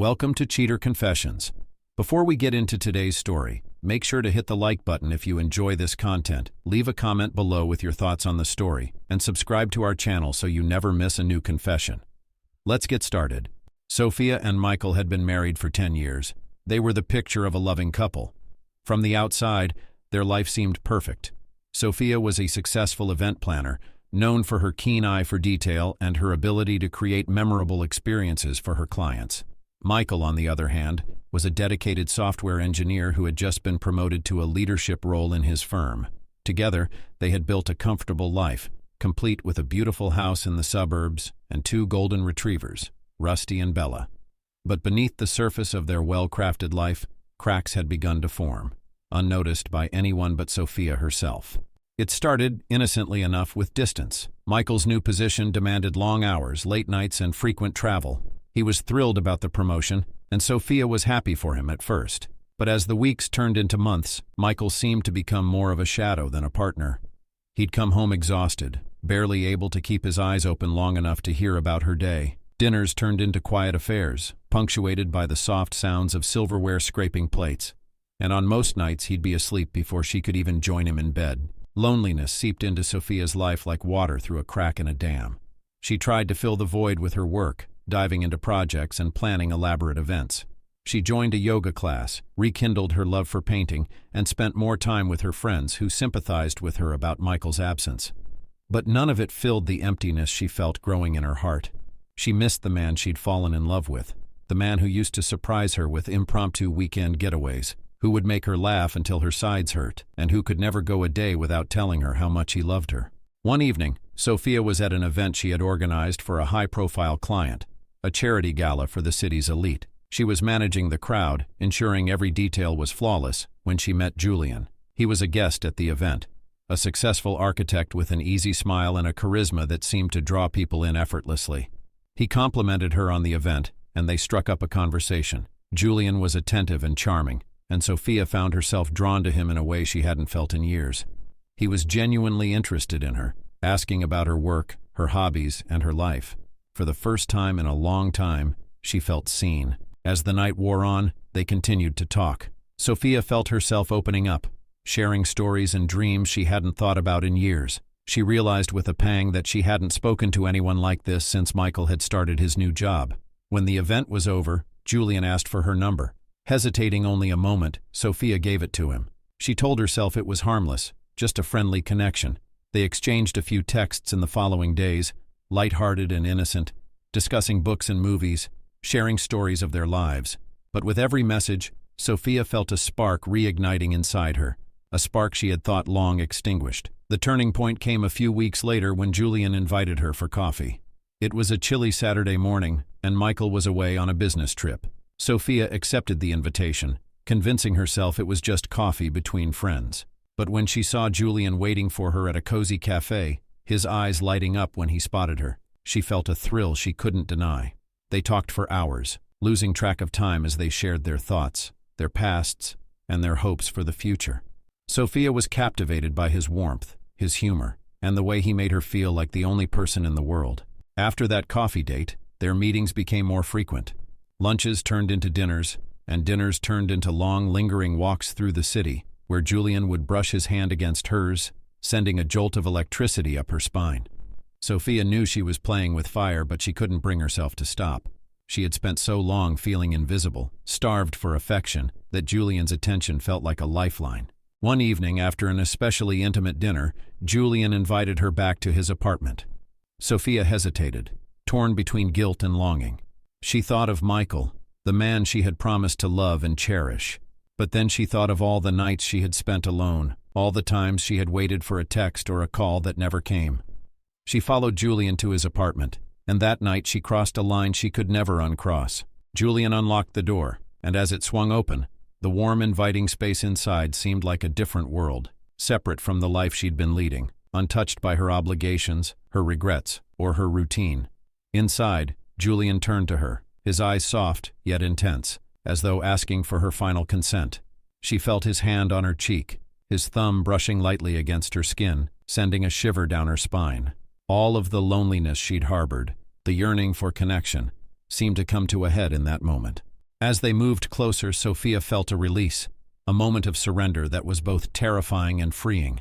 Welcome to Cheater Confessions. Before we get into today's story, make sure to hit the like button if you enjoy this content, leave a comment below with your thoughts on the story, and subscribe to our channel so you never miss a new confession. Let's get started. Sophia and Michael had been married for 10 years. They were the picture of a loving couple. From the outside, their life seemed perfect. Sophia was a successful event planner, known for her keen eye for detail and her ability to create memorable experiences for her clients. Michael, on the other hand, was a dedicated software engineer who had just been promoted to a leadership role in his firm. Together, they had built a comfortable life, complete with a beautiful house in the suburbs and 2 golden retrievers, Rusty and Bella. But beneath the surface of their well-crafted life, cracks had begun to form, unnoticed by anyone but Sophia herself. It started, innocently enough, with distance. Michael's new position demanded long hours, late nights, and frequent travel. He was thrilled about the promotion, and Sophia was happy for him at first. But as the weeks turned into months, Michael seemed to become more of a shadow than a partner. He'd come home exhausted, barely able to keep his eyes open long enough to hear about her day. Dinners turned into quiet affairs, punctuated by the soft sounds of silverware scraping plates. And on most nights he'd be asleep before she could even join him in bed. Loneliness seeped into Sophia's life like water through a crack in a dam. She tried to fill the void with her work, diving into projects and planning elaborate events. She joined a yoga class, rekindled her love for painting, and spent more time with her friends who sympathized with her about Michael's absence. But none of it filled the emptiness she felt growing in her heart. She missed the man she'd fallen in love with, the man who used to surprise her with impromptu weekend getaways, who would make her laugh until her sides hurt, and who could never go a day without telling her how much he loved her. One evening, Sophia was at an event she had organized for a high-profile client, a charity gala for the city's elite. She was managing the crowd, ensuring every detail was flawless, when she met Julian. He was a guest at the event, a successful architect with an easy smile and a charisma that seemed to draw people in effortlessly. He complimented her on the event, and they struck up a conversation. Julian was attentive and charming, and Sophia found herself drawn to him in a way she hadn't felt in years. He was genuinely interested in her, asking about her work, her hobbies, and her life. For the first time in a long time, she felt seen. As the night wore on, they continued to talk. Sophia felt herself opening up, sharing stories and dreams she hadn't thought about in years. She realized with a pang that she hadn't spoken to anyone like this since Michael had started his new job. When the event was over, Julian asked for her number. Hesitating only a moment, Sophia gave it to him. She told herself it was harmless, just a friendly connection. They exchanged a few texts in the following days, light-hearted and innocent, discussing books and movies, sharing stories of their lives. But with every message, Sophia felt a spark reigniting inside her, a spark she had thought long extinguished. The turning point came a few weeks later when Julian invited her for coffee. It was a chilly Saturday morning, and Michael was away on a business trip. Sophia accepted the invitation, convincing herself it was just coffee between friends. But when she saw Julian waiting for her at a cozy cafe, his eyes lighting up when he spotted her, she felt a thrill she couldn't deny. They talked for hours, losing track of time as they shared their thoughts, their pasts, and their hopes for the future. Sophia was captivated by his warmth, his humor, and the way he made her feel like the only person in the world. After that coffee date, their meetings became more frequent. Lunches turned into dinners, and dinners turned into long, lingering walks through the city, where Julian would brush his hand against hers, sending a jolt of electricity up her spine. Sophia knew she was playing with fire, but she couldn't bring herself to stop. She had spent so long feeling invisible, starved for affection, that Julian's attention felt like a lifeline. One evening, after an especially intimate dinner, Julian invited her back to his apartment. Sophia hesitated, torn between guilt and longing. She thought of Michael, the man she had promised to love and cherish. But then she thought of all the nights she had spent alone, all the times she had waited for a text or a call that never came. She followed Julian to his apartment, and that night she crossed a line she could never uncross. Julian unlocked the door, and as it swung open, the warm, inviting space inside seemed like a different world, separate from the life she'd been leading, untouched by her obligations, her regrets, or her routine. Inside, Julian turned to her, his eyes soft yet intense, as though asking for her final consent. She felt his hand on her cheek, his thumb brushing lightly against her skin, sending a shiver down her spine. All of the loneliness she'd harbored, the yearning for connection, seemed to come to a head in that moment. As they moved closer, Sophia felt a release, a moment of surrender that was both terrifying and freeing.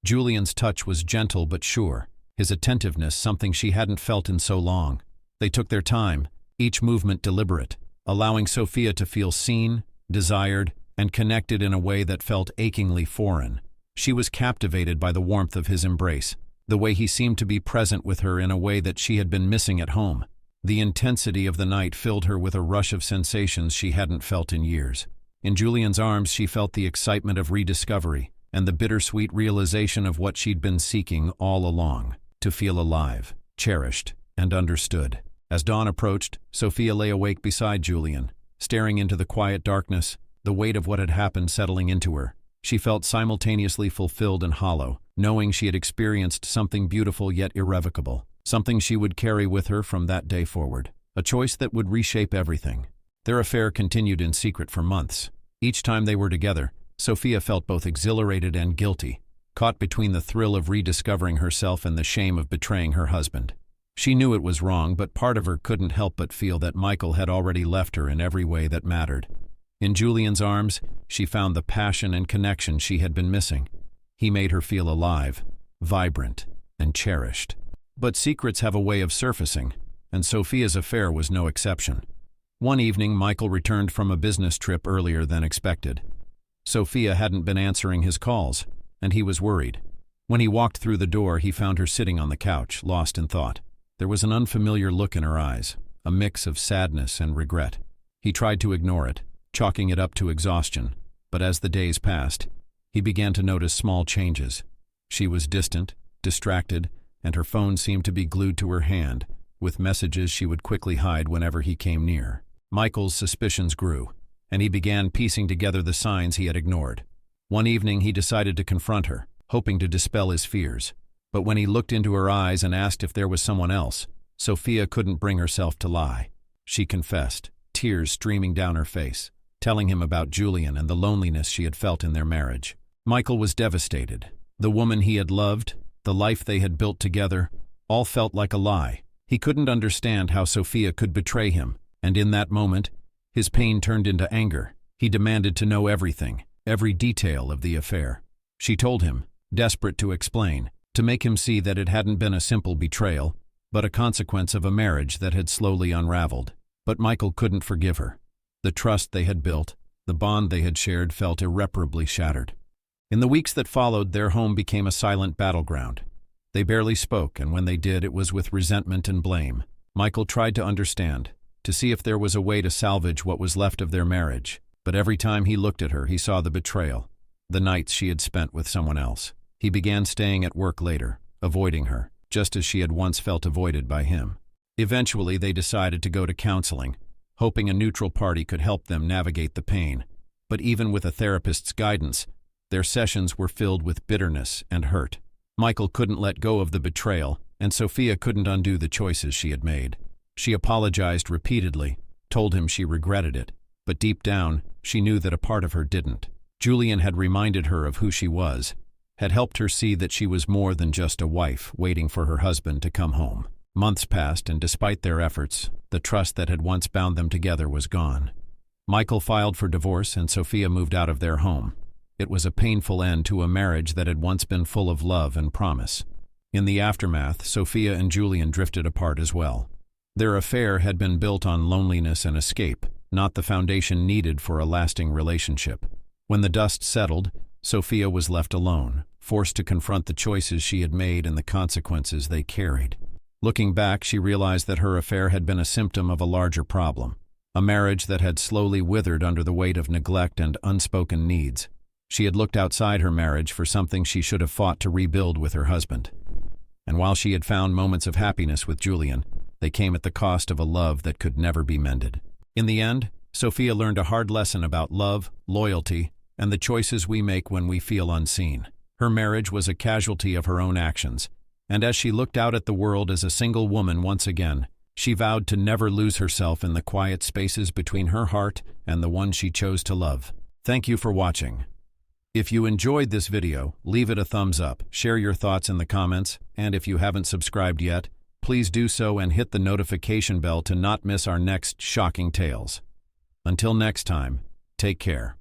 Julian's touch was gentle but sure, his attentiveness something she hadn't felt in so long. They took their time, each movement deliberate, allowing Sophia to feel seen, desired, and connected in a way that felt achingly foreign. She was captivated by the warmth of his embrace, the way he seemed to be present with her in a way that she had been missing at home. The intensity of the night filled her with a rush of sensations she hadn't felt in years. In Julian's arms, she felt the excitement of rediscovery and the bittersweet realization of what she'd been seeking all along, to feel alive, cherished, and understood. As dawn approached, Sophia lay awake beside Julian, staring into the quiet darkness, the weight of what had happened settling into her. She felt simultaneously fulfilled and hollow, knowing she had experienced something beautiful yet irrevocable, something she would carry with her from that day forward, a choice that would reshape everything. Their affair continued in secret for months. Each time they were together, Sophia felt both exhilarated and guilty, caught between the thrill of rediscovering herself and the shame of betraying her husband. She knew it was wrong, but part of her couldn't help but feel that Michael had already left her in every way that mattered. In Julian's arms, she found the passion and connection she had been missing. He made her feel alive, vibrant, and cherished. But secrets have a way of surfacing, and Sophia's affair was no exception. One evening, Michael returned from a business trip earlier than expected. Sophia hadn't been answering his calls, and he was worried. When he walked through the door, he found her sitting on the couch, lost in thought. There was an unfamiliar look in her eyes, a mix of sadness and regret. He tried to ignore it, chalking it up to exhaustion, but as the days passed, he began to notice small changes. She was distant, distracted, and her phone seemed to be glued to her hand, with messages she would quickly hide whenever he came near. Michael's suspicions grew, and he began piecing together the signs he had ignored. One evening he decided to confront her, hoping to dispel his fears. But when he looked into her eyes and asked if there was someone else, Sophia couldn't bring herself to lie. She confessed, tears streaming down her face, telling him about Julian and the loneliness she had felt in their marriage. Michael was devastated. The woman he had loved, the life they had built together, all felt like a lie. He couldn't understand how Sophia could betray him, and in that moment, his pain turned into anger. He demanded to know everything, every detail of the affair. She told him, desperate to explain, to make him see that it hadn't been a simple betrayal, but a consequence of a marriage that had slowly unraveled. But Michael couldn't forgive her. The trust they had built, the bond they had shared felt irreparably shattered. In the weeks that followed, their home became a silent battleground. They barely spoke, and when they did, it was with resentment and blame. Michael tried to understand, to see if there was a way to salvage what was left of their marriage, but every time he looked at her, he saw the betrayal, the nights she had spent with someone else. He began staying at work later, avoiding her, just as she had once felt avoided by him. Eventually, they decided to go to counseling, hoping a neutral party could help them navigate the pain. But even with a therapist's guidance, their sessions were filled with bitterness and hurt. Michael couldn't let go of the betrayal, and Sophia couldn't undo the choices she had made. She apologized repeatedly, told him she regretted it, but deep down, she knew that a part of her didn't. Julian had reminded her of who she was, had helped her see that she was more than just a wife waiting for her husband to come home. Months passed, and despite their efforts, the trust that had once bound them together was gone. Michael filed for divorce, and Sophia moved out of their home. It was a painful end to a marriage that had once been full of love and promise. In the aftermath, Sophia and Julian drifted apart as well. Their affair had been built on loneliness and escape, not the foundation needed for a lasting relationship. When the dust settled, Sophia was left alone, forced to confront the choices she had made and the consequences they carried. Looking back, she realized that her affair had been a symptom of a larger problem, a marriage that had slowly withered under the weight of neglect and unspoken needs. She had looked outside her marriage for something she should have fought to rebuild with her husband. And while she had found moments of happiness with Julian, they came at the cost of a love that could never be mended. In the end, Sophia learned a hard lesson about love, loyalty, and the choices we make when we feel unseen. Her marriage was a casualty of her own actions, and as she looked out at the world as a single woman once again, she vowed to never lose herself in the quiet spaces between her heart and the one she chose to love. Thank you for watching. If you enjoyed this video, leave it a thumbs up, share your thoughts in the comments, and if you haven't subscribed yet, please do so and hit the notification bell to not miss our next shocking tales. Until next time, take care.